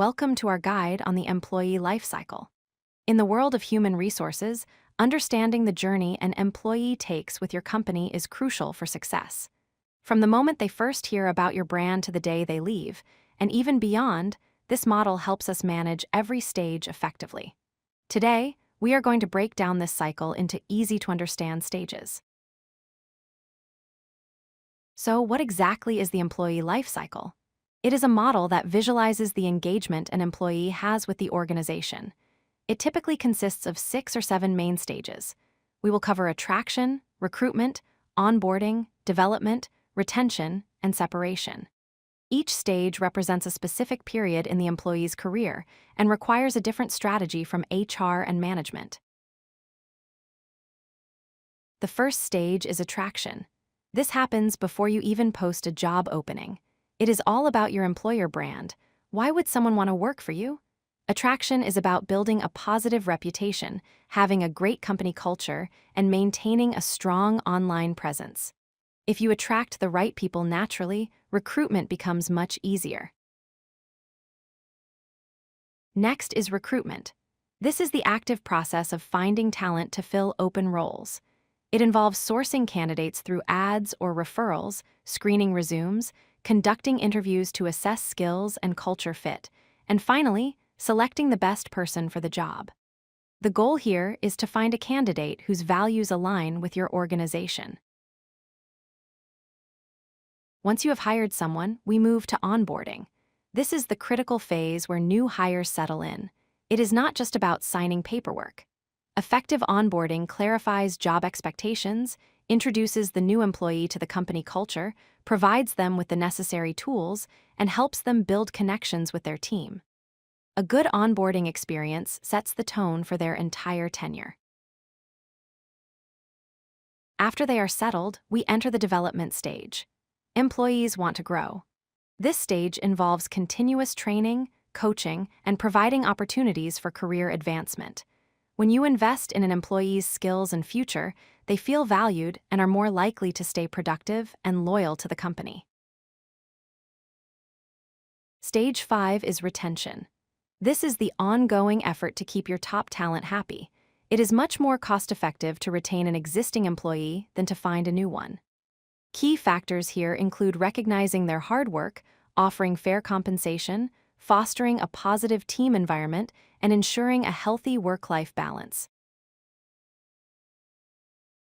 Welcome to our guide on the employee lifecycle. In the world of human resources, understanding the journey an employee takes with your company is crucial for success. From the moment they first hear about your brand to the day they leave, and even beyond, this model helps us manage every stage effectively. Today, we are going to break down this cycle into easy-to-understand stages. So, what exactly is the employee lifecycle? It is a model that visualizes the engagement an employee has with the organization. It typically consists of 6 or 7 main stages. We will cover attraction, recruitment, onboarding, development, retention, and separation. Each stage represents a specific period in the employee's career and requires a different strategy from HR and management. The first stage is attraction. This happens before you even post a job opening. It is all about your employer brand. Why would someone want to work for you? Attraction is about building a positive reputation, having a great company culture, and maintaining a strong online presence. If you attract the right people naturally, recruitment becomes much easier. Next is recruitment. This is the active process of finding talent to fill open roles. It involves sourcing candidates through ads or referrals, screening resumes, conducting interviews to assess skills and culture fit, and finally, selecting the best person for the job. The goal here is to find a candidate whose values align with your organization. Once you have hired someone, we move to onboarding. This is the critical phase where new hires settle in. It is not just about signing paperwork. Effective onboarding clarifies job expectations, introduces the new employee to the company culture, provides them with the necessary tools, and helps them build connections with their team. A good onboarding experience sets the tone for their entire tenure. After they are settled, we enter the development stage. Employees want to grow. This stage involves continuous training, coaching, and providing opportunities for career advancement. When you invest in an employee's skills and future, they feel valued and are more likely to stay productive and loyal to the company. Stage 5 is retention. This is the ongoing effort to keep your top talent happy. It is much more cost-effective to retain an existing employee than to find a new one. Key factors here include recognizing their hard work, offering fair compensation, fostering a positive team environment, and ensuring a healthy work-life balance.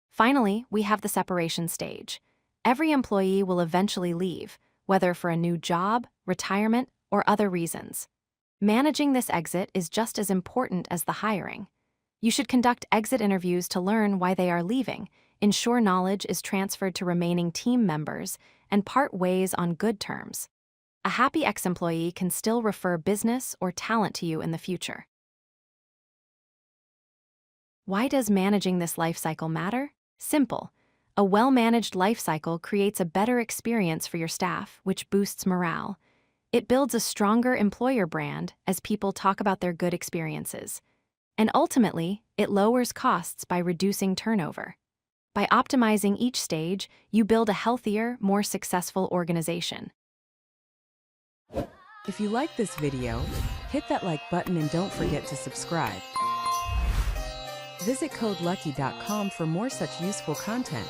Finally, we have the separation stage. Every employee will eventually leave, whether for a new job, retirement, or other reasons. Managing this exit is just as important as the hiring. You should conduct exit interviews to learn why they are leaving, ensure knowledge is transferred to remaining team members, and part ways on good terms. A happy ex-employee can still refer business or talent to you in the future. Why does managing this life cycle matter? Simple. A well-managed life cycle creates a better experience for your staff, which boosts morale. It builds a stronger employer brand as people talk about their good experiences. And ultimately, it lowers costs by reducing turnover. By optimizing each stage, you build a healthier, more successful organization. If you like this video, hit that like button and don't forget to subscribe. Visit codelucky.com for more such useful content.